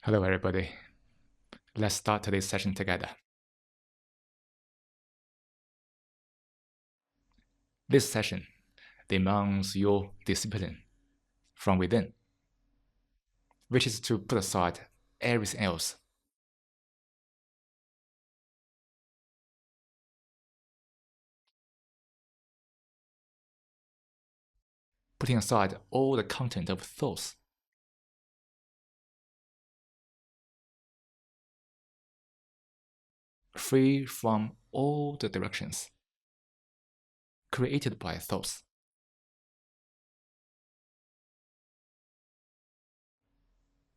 Hello, everybody. Let's start today's session together. This session demands your discipline from within, which is to put aside everything else. Putting aside all the content of thoughts. Free from all the directions created by thoughts.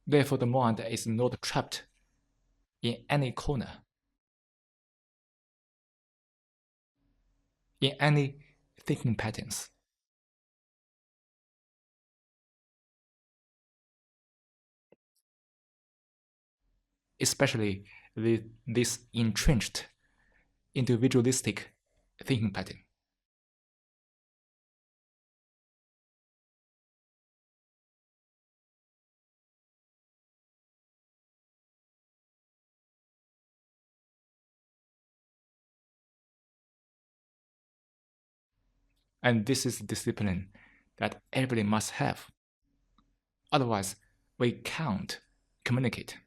Therefore, the mind is not trapped in any corner, in any thinking patterns. Especially this entrenched individualistic thinking pattern. And this is the discipline that everybody must have. Otherwise, we can't communicate.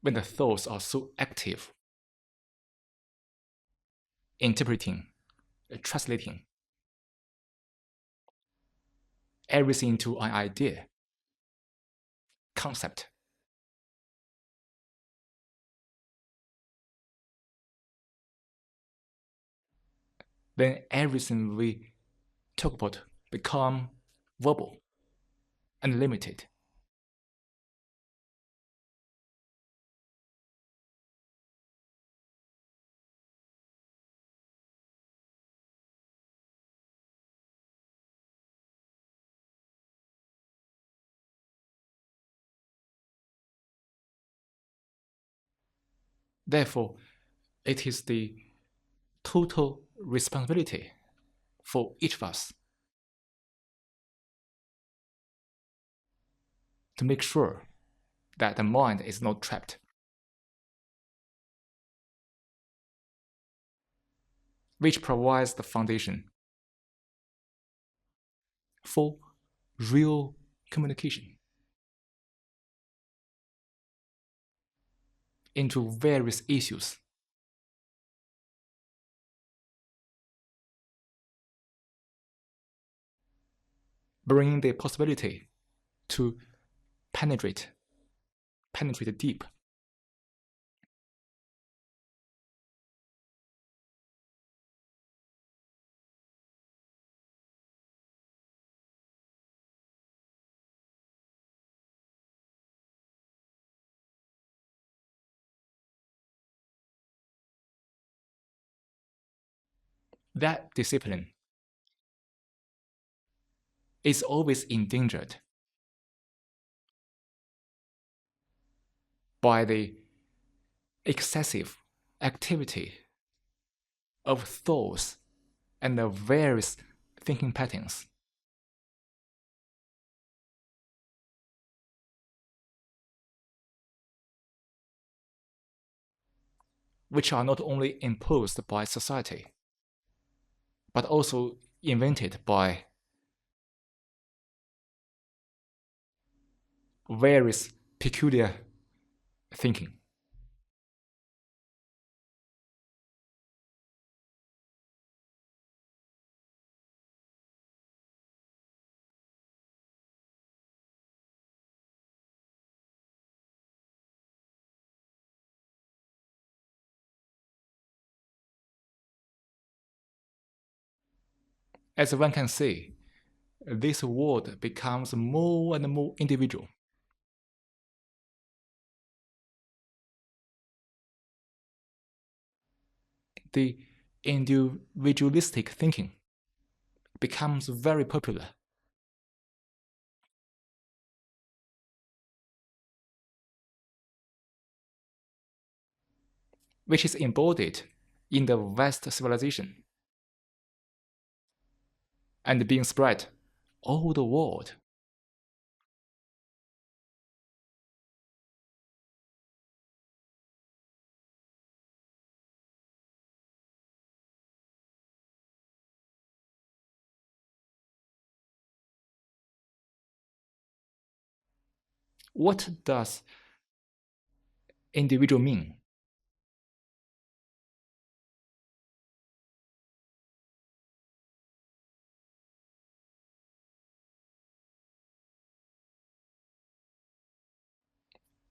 When the thoughts are so active, interpreting, translating everything into an idea, concept, then everything we talk about become verbal and limited. Therefore, it is the total responsibility for each of us to make sure that the mind is not trapped, which provides the foundation for real communication into various issues. Bringing the possibility to penetrate deep. That discipline is always endangered by the excessive activity of thoughts and the various thinking patterns. Which are not only imposed by society, but also invented by various peculiar thinking. As one can see, this world becomes more and more individual. The individualistic thinking becomes very popular. Which is embodied in the vast civilization and being spread all the world. What does individual mean?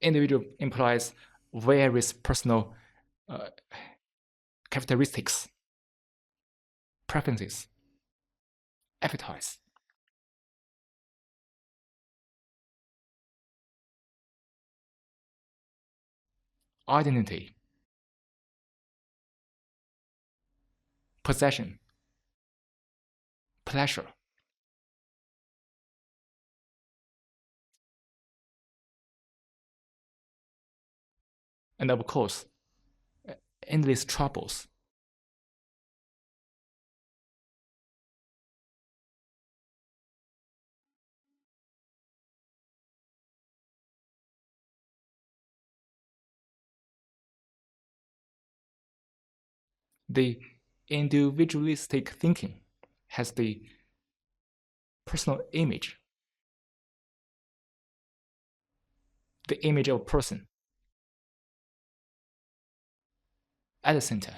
Individual implies various personal uh, characteristics, preferences, appetites. Identity, possession, pleasure, and of course, endless troubles. The individualistic thinking has the personal image, the image of a person at the center.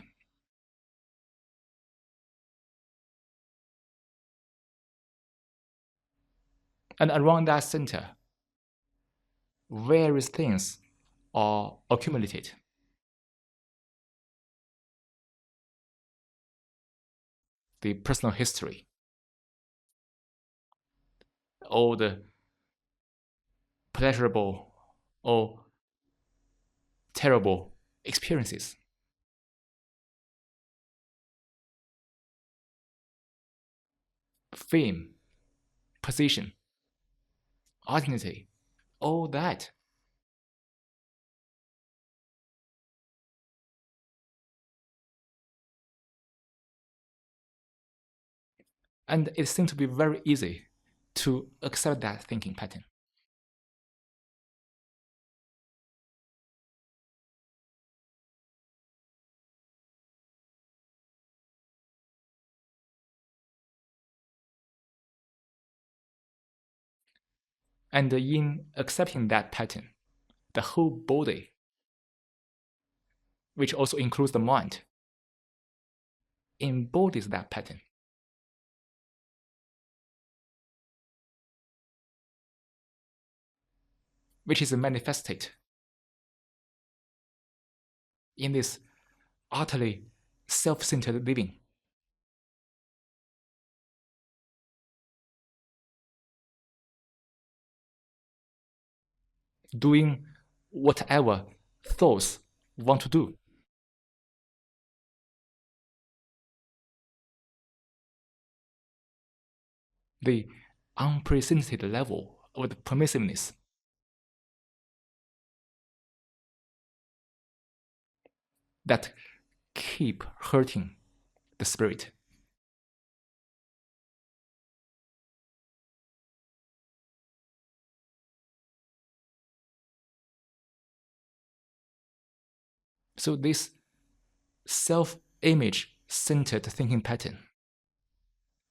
And around that center, various things are accumulated. The personal history, all the pleasurable or terrible experiences. Fame, position, identity, all that. And it seems to be very easy to accept that thinking pattern. And in accepting that pattern, the whole body, which also includes the mind, embodies that pattern. Which is manifested in this utterly self-centered living. Doing whatever thoughts want to do. The unprecedented level of the permissiveness that keep hurting the spirit. So this self-image centered thinking pattern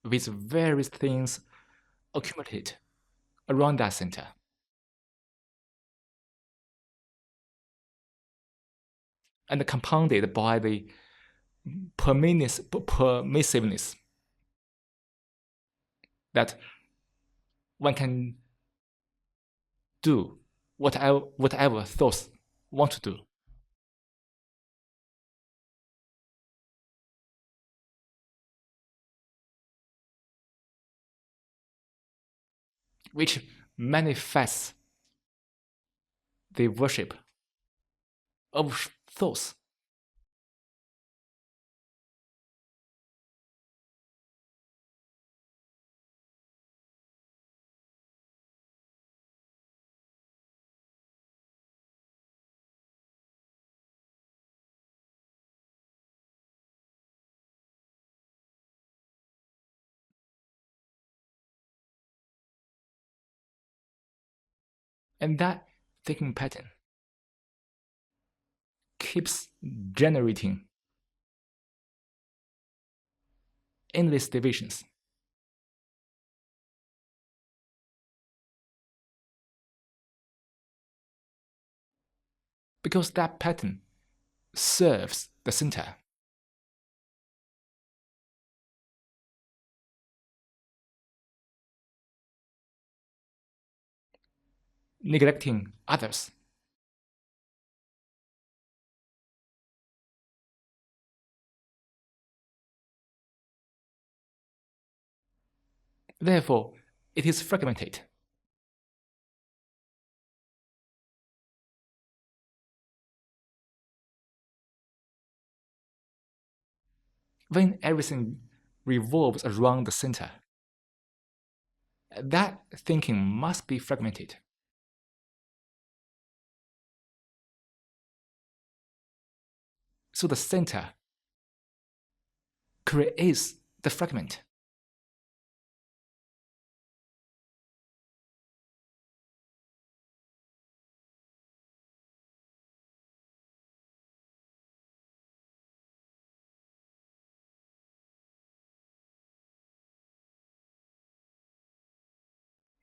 with various things accumulated around that center and compounded by the permissiveness that one can do whatever thoughts want to do. Which manifests the worship of thoughts. And that thinking pattern keeps generating endless divisions. Because that pattern serves the center. Neglecting others. Therefore, it is fragmented. When everything revolves around the center, that thinking must be fragmented. So the center creates the fragment.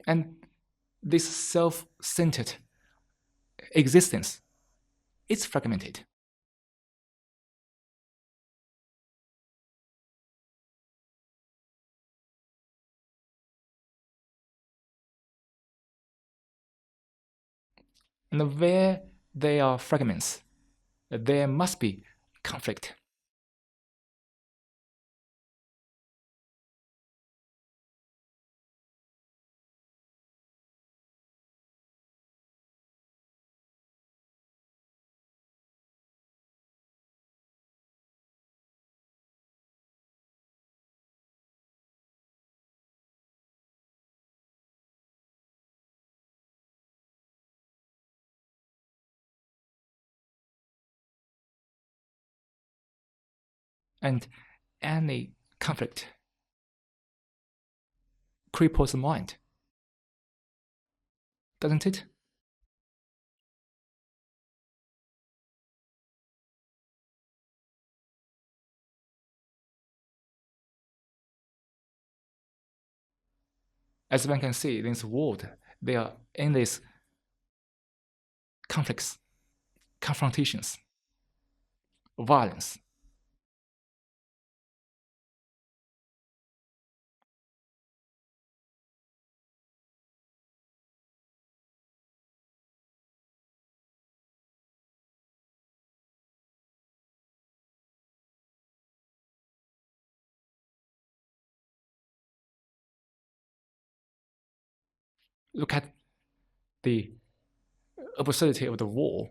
And this self-centered existence is fragmented. And where there are fragments, there must be conflict. And any conflict cripples the mind, doesn't it? As one can see in this world, there are endless conflicts, confrontations, violence. Look at the absurdity of the war.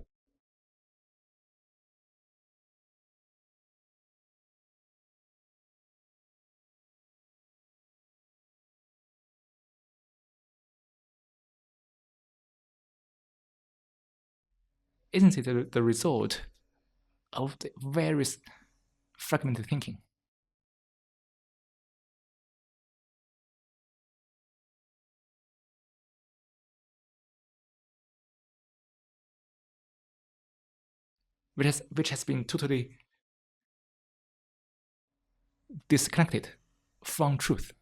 Isn't it the result of the various fragmented thinking? Which has been totally disconnected from truth.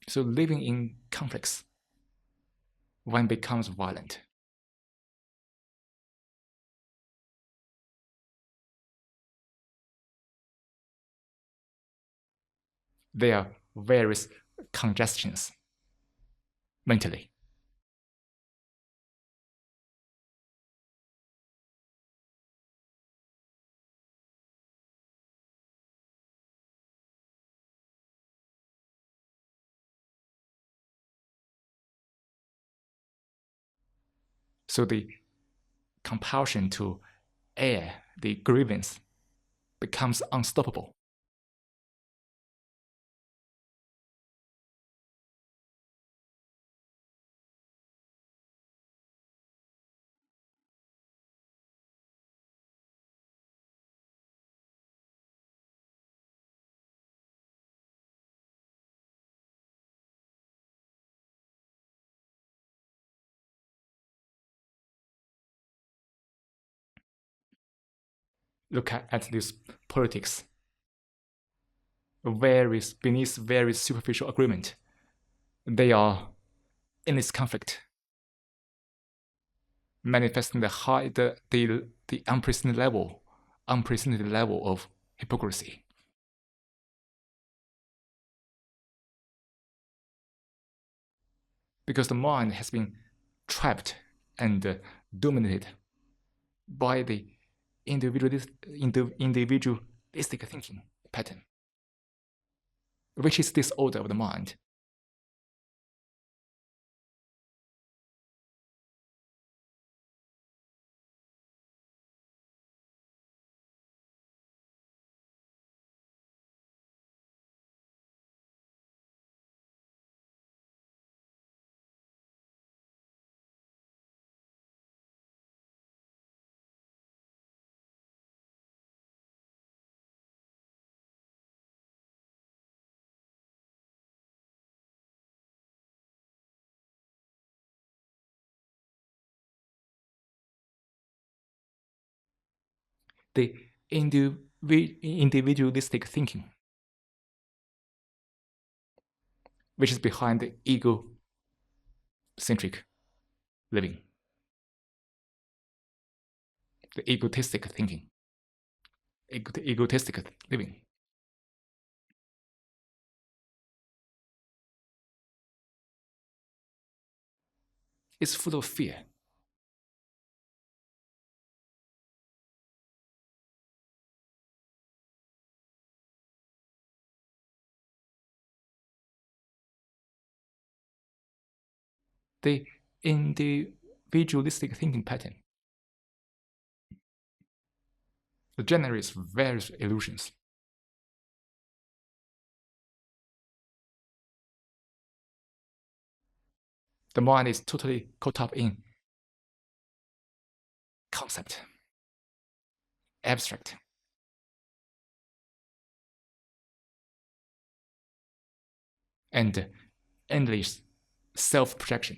So living in conflicts, one becomes violent. There are various congestions mentally. So the compulsion to air the grievance becomes unstoppable. look at this politics, beneath very superficial agreement, they are in this conflict, manifesting the unprecedented level of hypocrisy. Because the mind has been trapped and dominated by the individualistic thinking pattern, which is disorder of the mind. The individualistic thinking, which is behind the egocentric living, the egotistic thinking, egotistic living. It's full of fear. The individualistic thinking pattern generates various illusions. The mind is totally caught up in concept, abstract, and endless self-projection.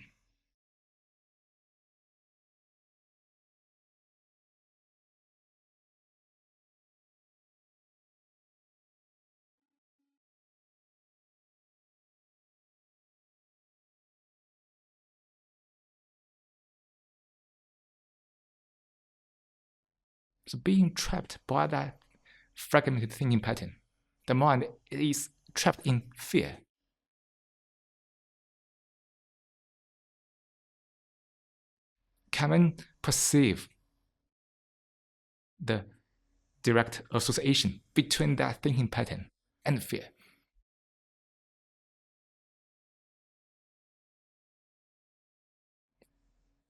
So being trapped by that fragmented thinking pattern, the mind is trapped in fear. Can one perceive the direct association between that thinking pattern and fear?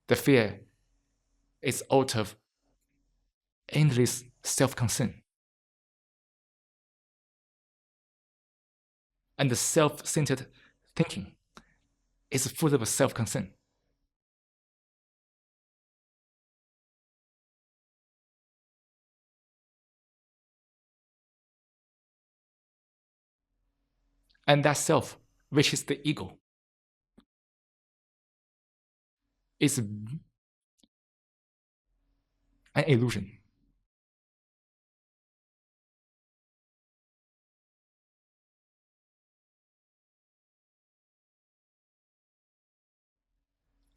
The fear is out of endless self-concern. And the self-centered thinking is full of self-concern. And that self, which is the ego, is an illusion.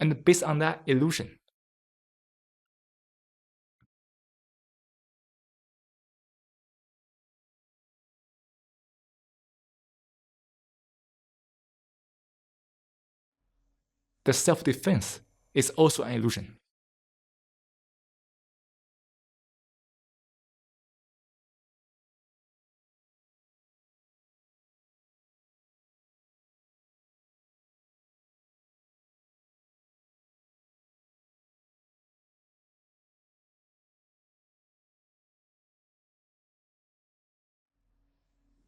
And based on that illusion, the self-defense is also an illusion.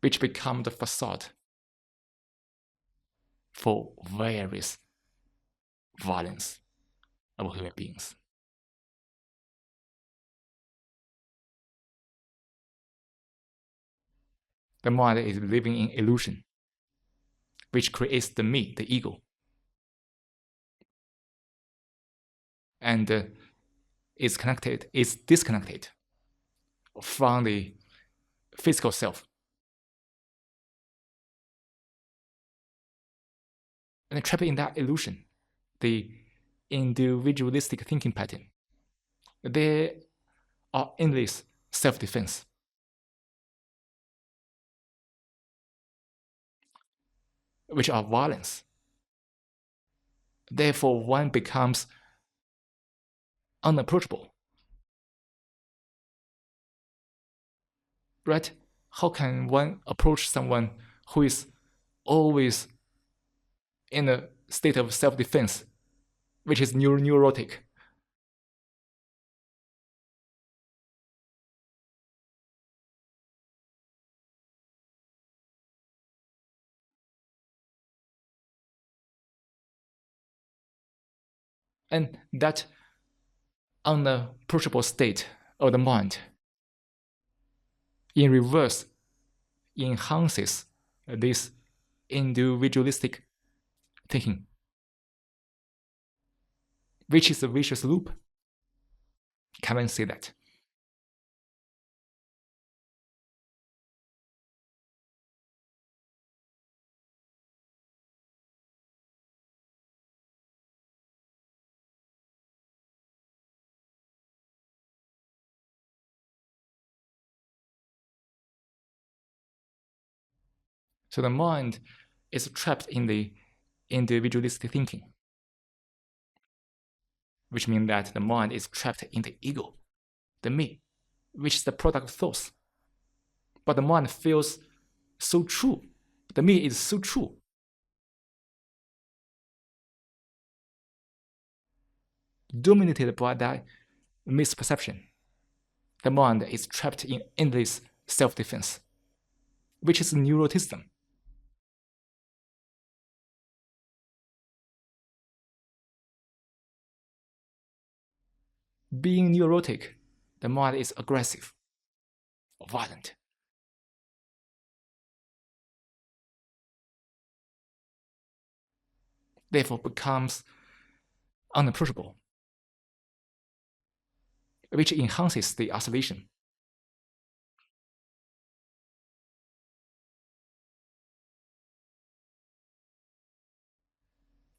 Which become the facade for various violence of human beings. The mind is living in illusion, which creates the me, the ego. And is disconnected from the physical self. And trapped in that illusion, the individualistic thinking pattern, there are endless self-defense, which are violence. Therefore, one becomes unapproachable. Right? How can one approach someone who is always in a state of self-defense, which is neurotic? And that unapproachable state of the mind, in reverse, enhances this individualistic thinking, which is a vicious loop. Can one say that? So the mind is trapped in the individualistic thinking, which means that the mind is trapped in the ego, the me, which is the product of thoughts. But the mind feels so true. The me is so true. Dominated by that misperception, the mind is trapped in endless self-defense, which is neuroticism. Being neurotic, the mind is aggressive, violent. Therefore becomes unapproachable, which enhances the isolation.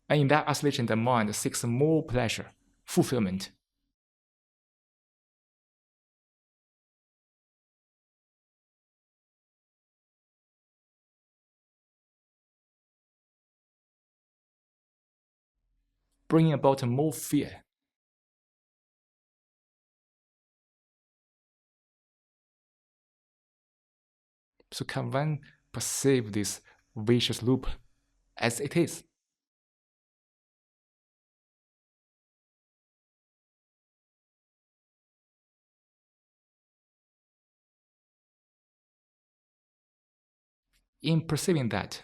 And in that isolation, the mind seeks more pleasure, fulfillment. Bringing about more fear. So can one perceive this vicious loop as it is? In perceiving that,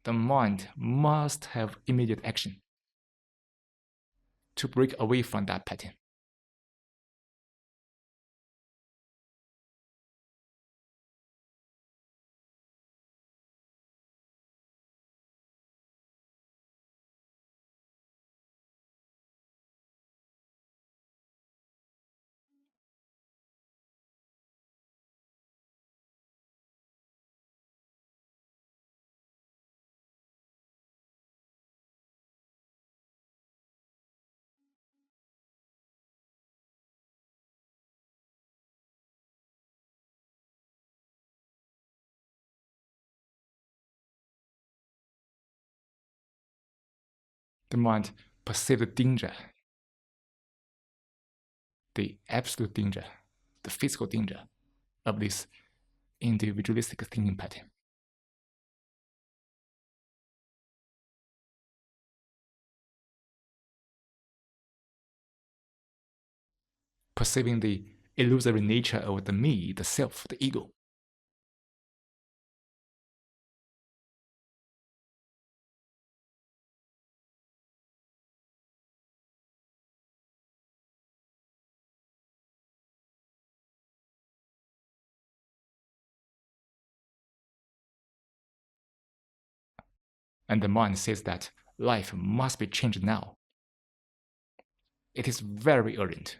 the mind must have immediate action to break away from that pattern. The mind perceives the danger, the absolute danger, the physical danger of this individualistic thinking pattern. Perceiving the illusory nature of the me, the self, the ego. And the mind says that life must be changed now. It is very urgent.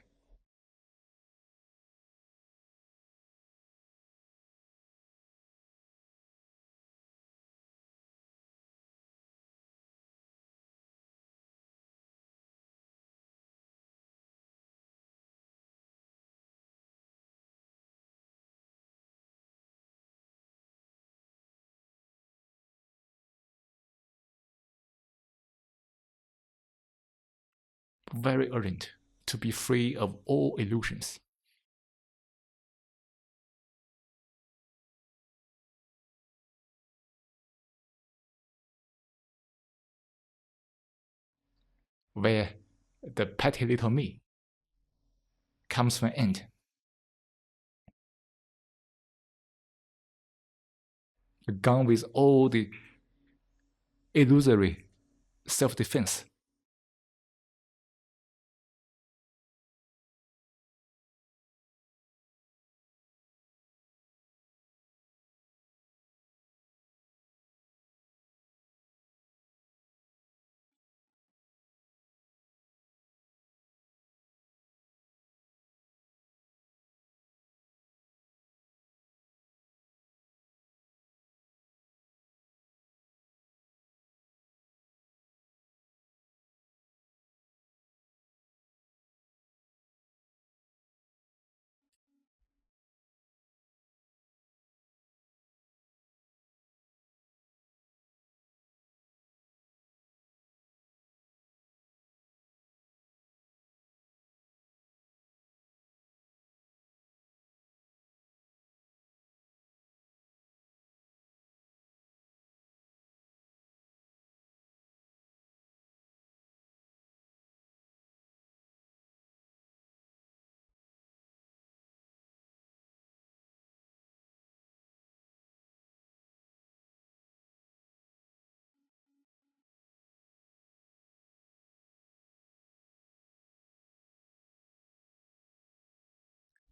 very urgent to be free of all illusions. Where the petty little me comes to an end. Gone with all the illusory self-defense.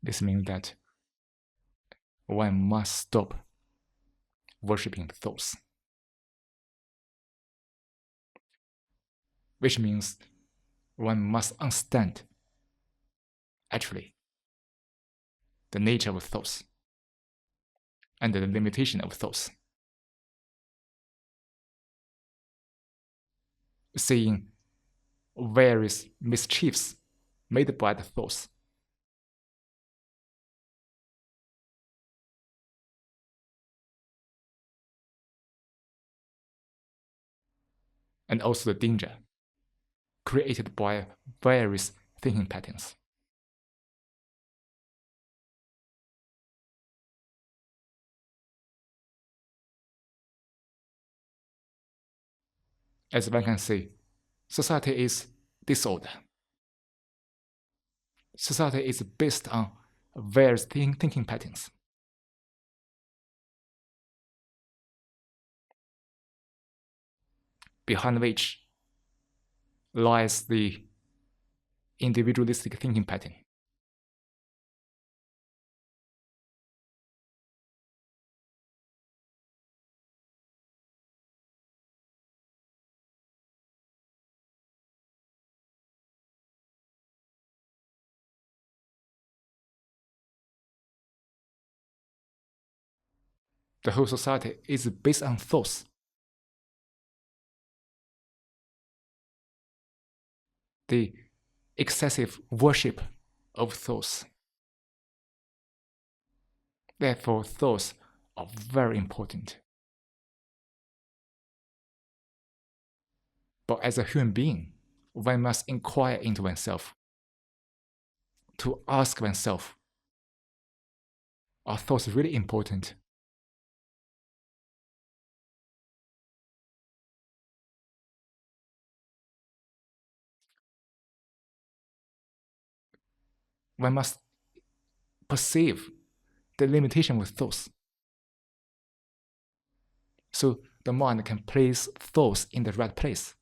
This means that one must stop worshipping thoughts. Which means one must understand, actually, the nature of thoughts and the limitation of thoughts. Seeing various mischiefs made by the thoughts. And also the danger created by various thinking patterns. As one can see, society is disorder. Society is based on various thinking patterns. Behind which lies the individualistic thinking pattern. The whole society is based on thoughts. The excessive worship of thoughts. Therefore, thoughts are very important. But as a human being, one must inquire into oneself, to ask oneself, are thoughts really important? One must perceive the limitation with thoughts, so the mind can place thoughts in the right place.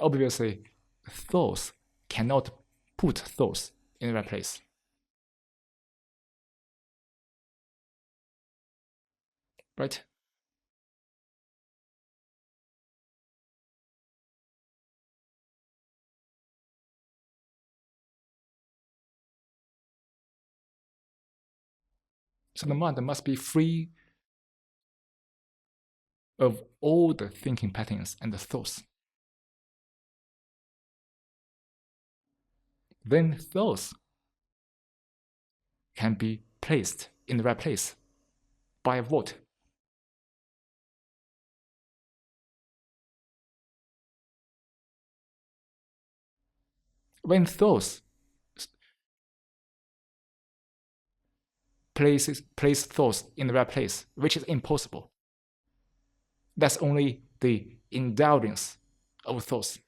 Obviously, thoughts cannot put thoughts in the right place. Right? So the mind must be free of all the thinking patterns and the thoughts. Then thoughts can be placed in the right place by what? When thoughts place thoughts in the right place, which is impossible. That's only the indulgence of thoughts.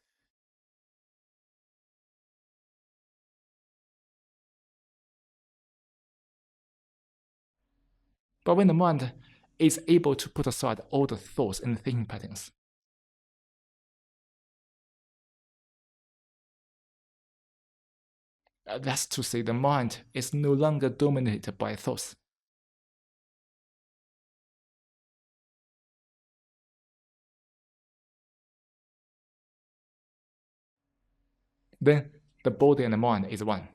But when the mind is able to put aside all the thoughts and thinking patterns, that's to say the mind is no longer dominated by thoughts. Then the body and the mind is one.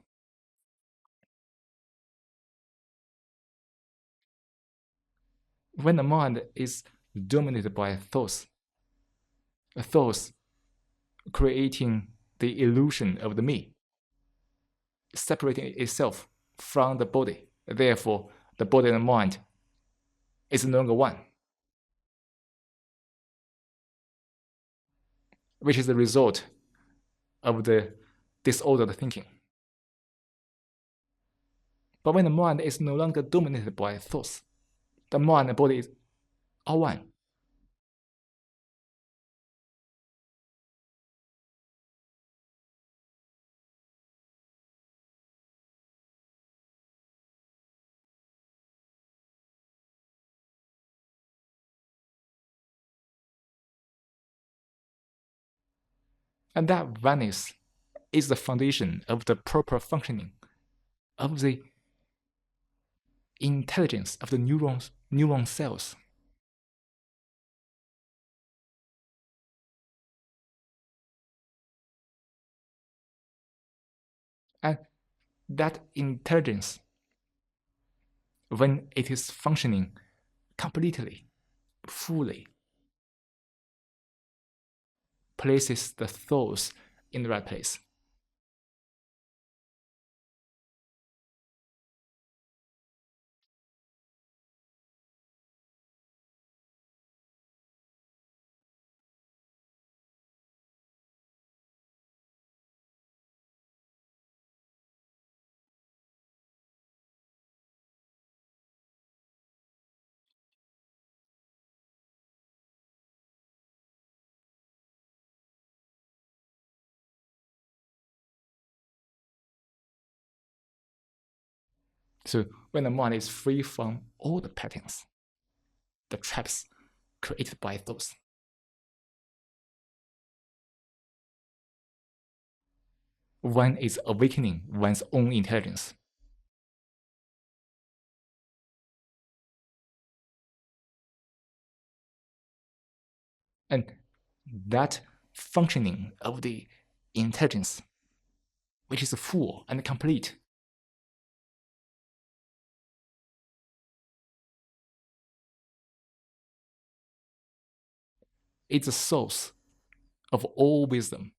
When the mind is dominated by thoughts creating the illusion of the me, separating itself from the body. Therefore, the body and the mind is no longer one, which is the result of the disordered thinking. But when the mind is no longer dominated by thoughts, the mind and body are one. And that oneness is the foundation of the proper functioning of the intelligence of the neuron cells. And that intelligence, when it is functioning completely, fully, places the thoughts in the right place. So when the mind is free from all the patterns, the traps created by thoughts, one is awakening one's own intelligence. And that functioning of the intelligence, which is full and complete, is the source of all wisdom.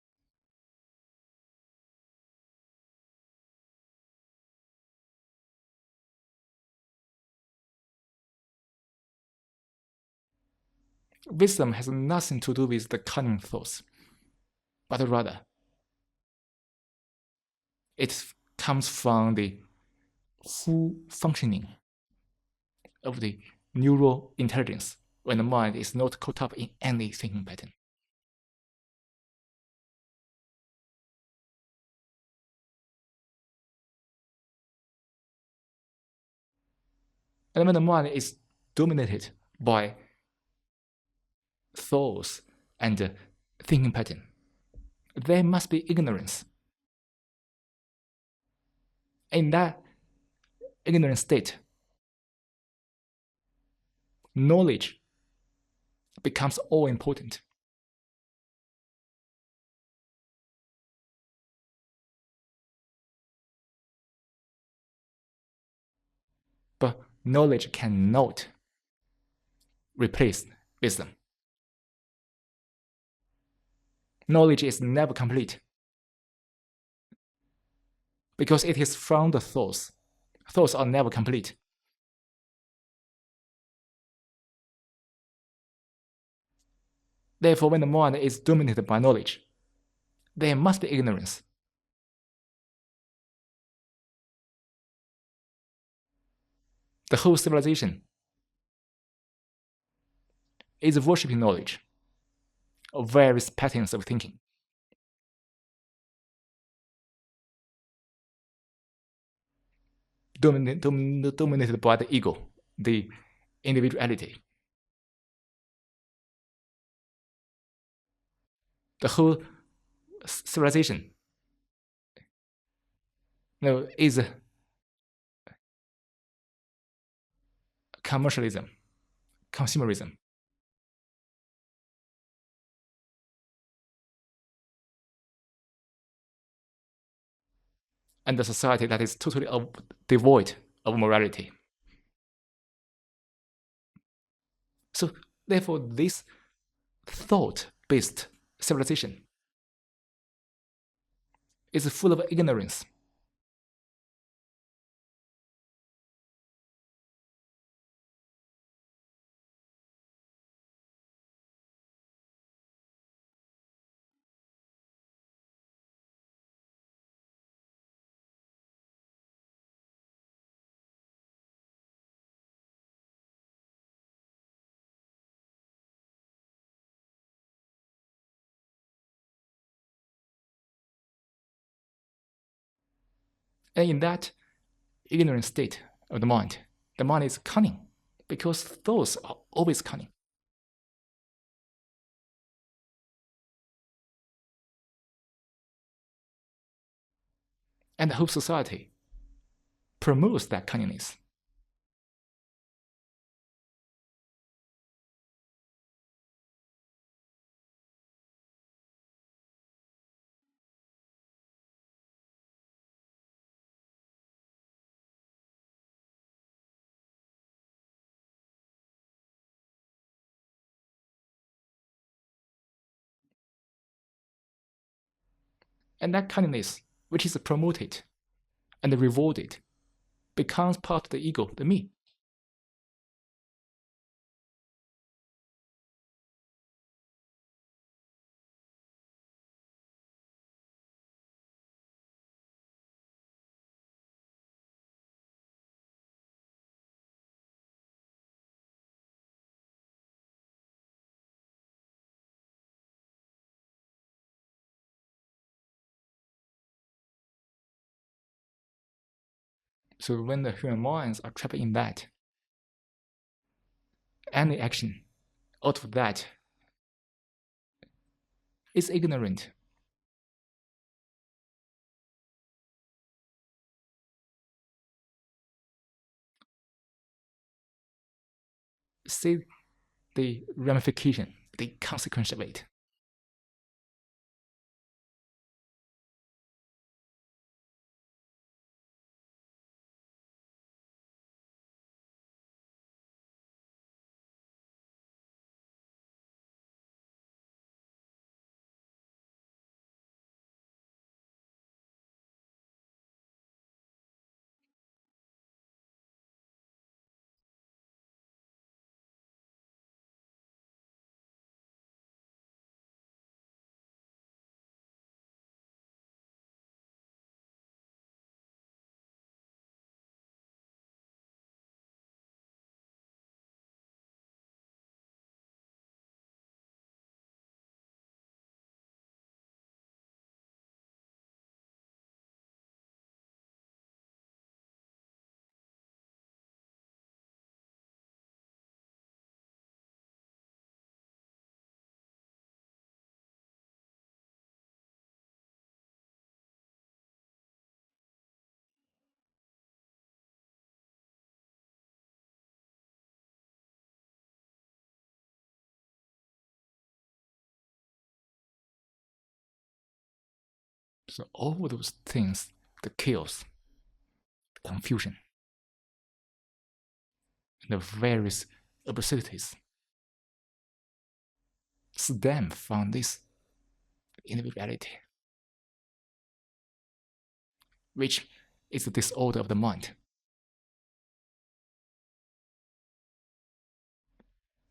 Wisdom has nothing to do with the cunning thoughts, but rather it comes from the full functioning of the neural intelligence when the mind is not caught up in any thinking pattern. And when the mind is dominated by thoughts and thinking pattern, there must be ignorance. In that ignorant state, knowledge becomes all important. But knowledge cannot replace wisdom. Knowledge is never complete because it is from the thoughts. Thoughts are never complete. Therefore, when the mind is dominated by knowledge, there must be ignorance. The whole civilization is worshipping knowledge of various patterns of thinking. Dominated by the ego, the individuality. The whole civilization is commercialism, consumerism. And the society that is totally devoid of morality. So, therefore, this thought-based civilization is full of ignorance. And in that ignorant state of the mind is cunning because thoughts are always cunning. And the whole society promotes that cunningness. And that cunningness, which is promoted and rewarded, becomes part of the ego, the me. So when the human minds are trapped in that, any action out of that is ignorant. See the ramification, the consequence of it. So all those things, the chaos, the confusion, and various absurdities stem from this individuality, which is the disorder of the mind.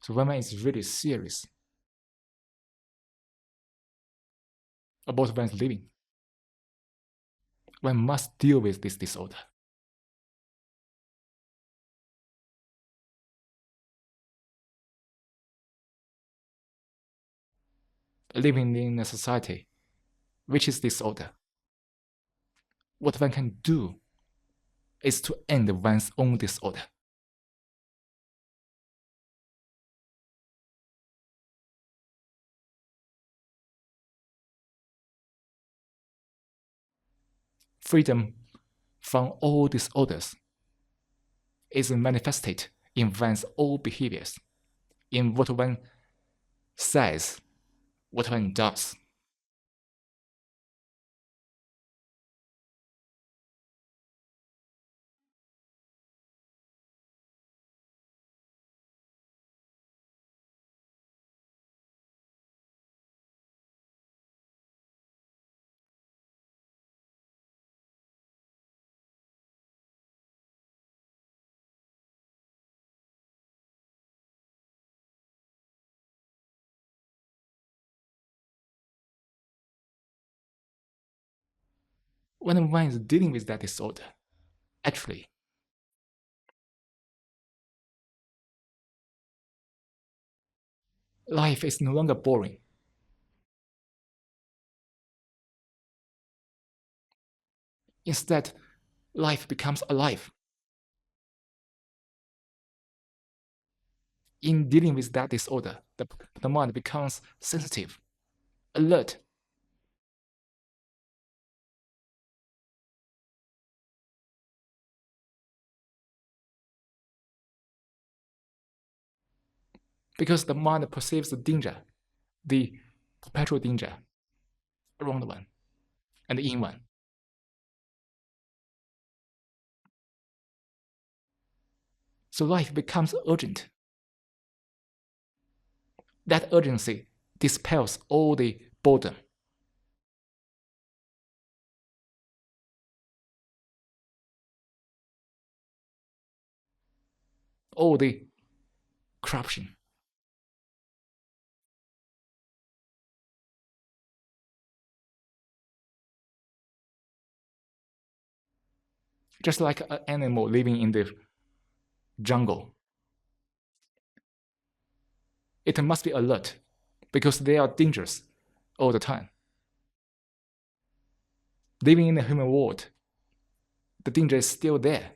So when one is really serious about one's living, one must deal with this disorder. Living in a society which is disorder, what one can do is to end one's own disorder. Freedom from all disorders is manifested in one's own behaviors, in what one says, what one does. When one is dealing with that disorder, actually, life is no longer boring. Instead, life becomes alive. In dealing with that disorder, the mind becomes sensitive, alert. Because the mind perceives the danger, the perpetual danger around one and in one. So life becomes urgent. That urgency dispels all the boredom. All the corruption. Just like an animal living in the jungle, it must be alert because there are dangers all the time. Living in the human world, the danger is still there.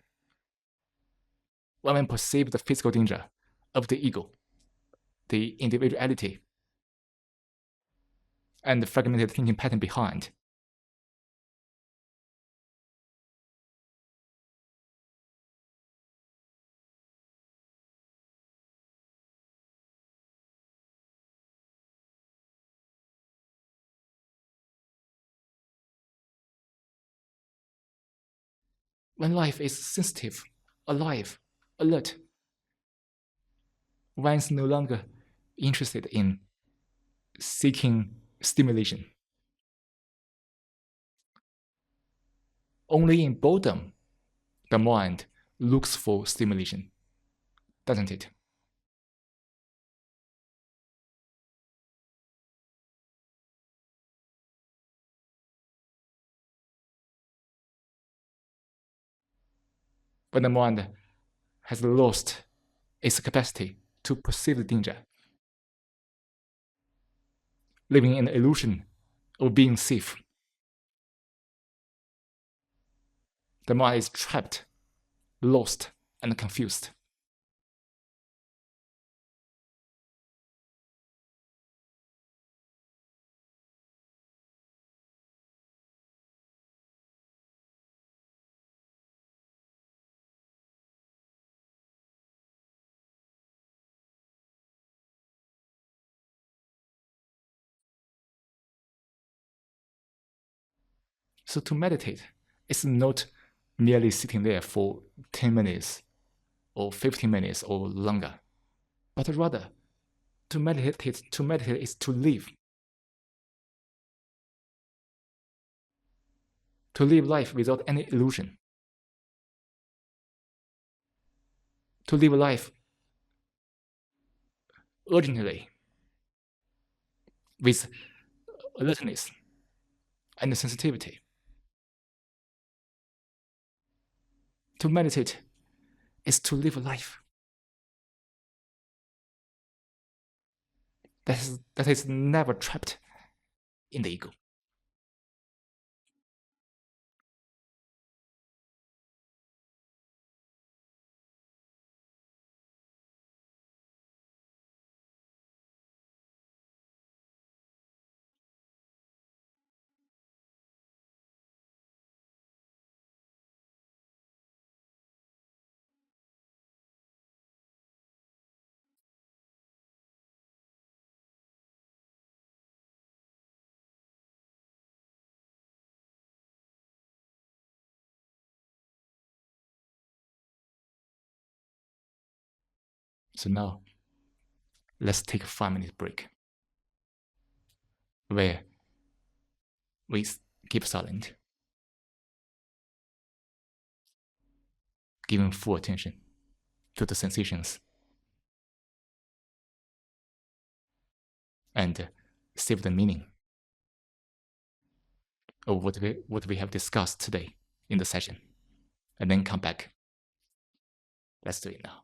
When one perceives the physical danger of the ego, the individuality, and the fragmented thinking pattern behind, when life is sensitive, alive, alert, one is no longer interested in seeking stimulation. Only in boredom, the mind looks for stimulation, doesn't it? When the mind has lost its capacity to perceive the danger, living in the illusion of being safe, the mind is trapped, lost, and confused. So to meditate is not merely sitting there for 10 minutes or 15 minutes or longer, but rather to meditate is to live. To live life without any illusion. To live life urgently, with alertness and sensitivity. To meditate is to live life that is never trapped in the ego. So now, let's take a 5-minute break where we keep silent, giving full attention to the sensations, and save the meaning of what we have discussed today in the session, and then come back. Let's do it now.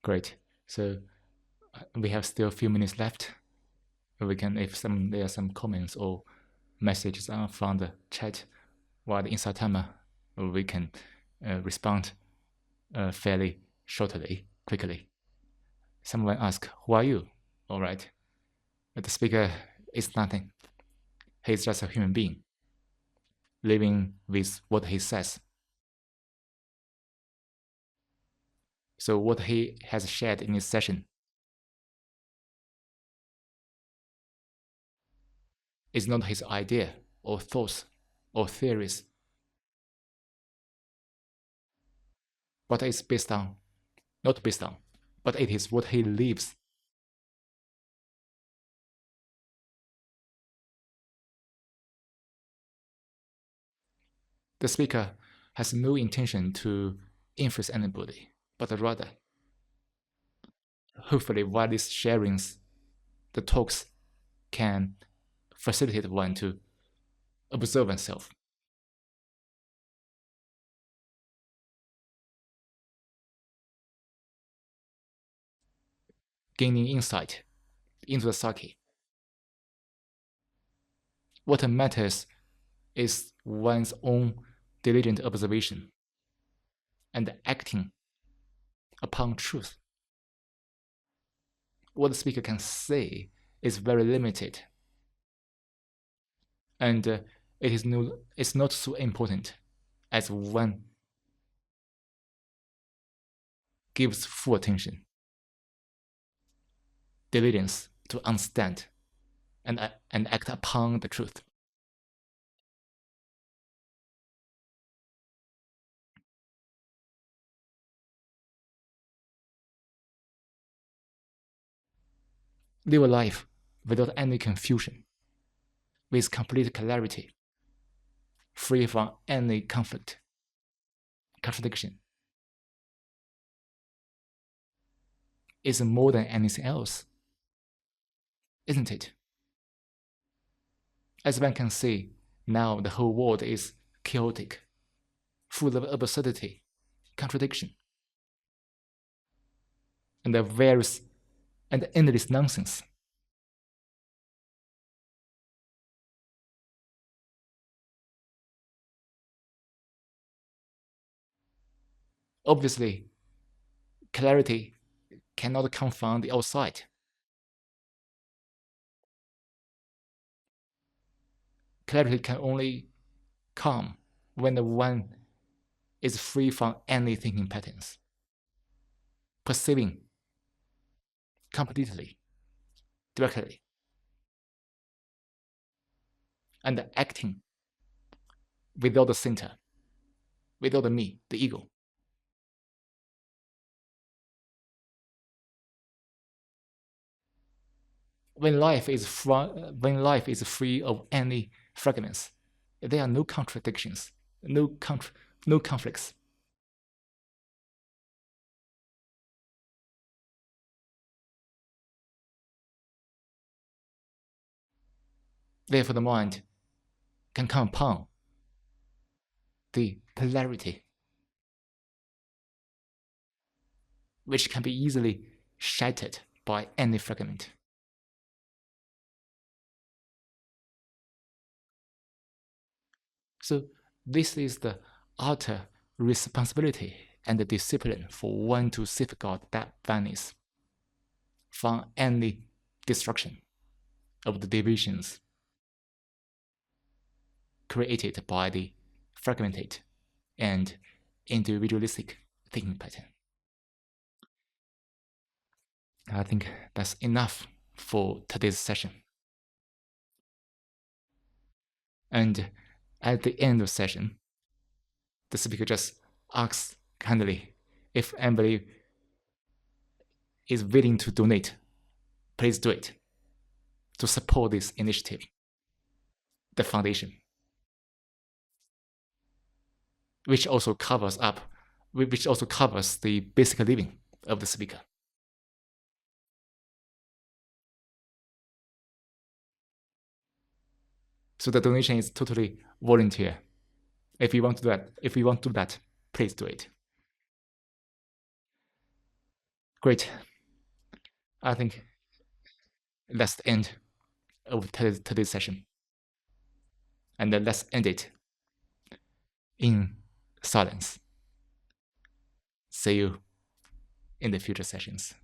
Great. So we have still a few minutes left. We can, if there are some comments or messages from the chat while the inside timer, we can respond fairly shortly, quickly. Someone asked, "Who are you?" All right. The speaker is nothing. He's just a human being, living with what he says. So what he has shared in his session is not his idea or thoughts or theories, but it's based on, not based on, but it is what he lives. The speaker has no intention to influence anybody, but rather, hopefully, while these sharings, the talks can facilitate one to observe oneself. Gaining insight into the psyche. What matters is one's own diligent observation and acting upon truth. What the speaker can say is very limited, and it's not so important as one gives full attention, diligence to understand and act upon the truth. Live a life without any confusion, with complete clarity, free from any conflict, contradiction, is more than anything else, isn't it? As one can see, now the whole world is chaotic, full of absurdity, contradiction, and the various and endless nonsense. Obviously, clarity cannot come from the outside. Clarity can only come when the one is free from any thinking patterns, perceiving completely, directly, and acting without the center, without the me, the ego. When life is free of any fragments, there are no contradictions, no conflicts. Therefore, the mind can come upon the polarity, which can be easily shattered by any fragment. So this is the utter responsibility and the discipline for one to safeguard that oneness from any destruction of the divisions created by the fragmented and individualistic thinking pattern. I think that's enough for today's session. And at the end of the session, the speaker just asks kindly if anybody is willing to donate, please do it to support this initiative, the foundation, which also covers the basic living of the speaker. So the donation is totally volunteer. If you want to do that, please do it. Great. I think that's the end of today's session. And let's end it in silence. See you in the future sessions.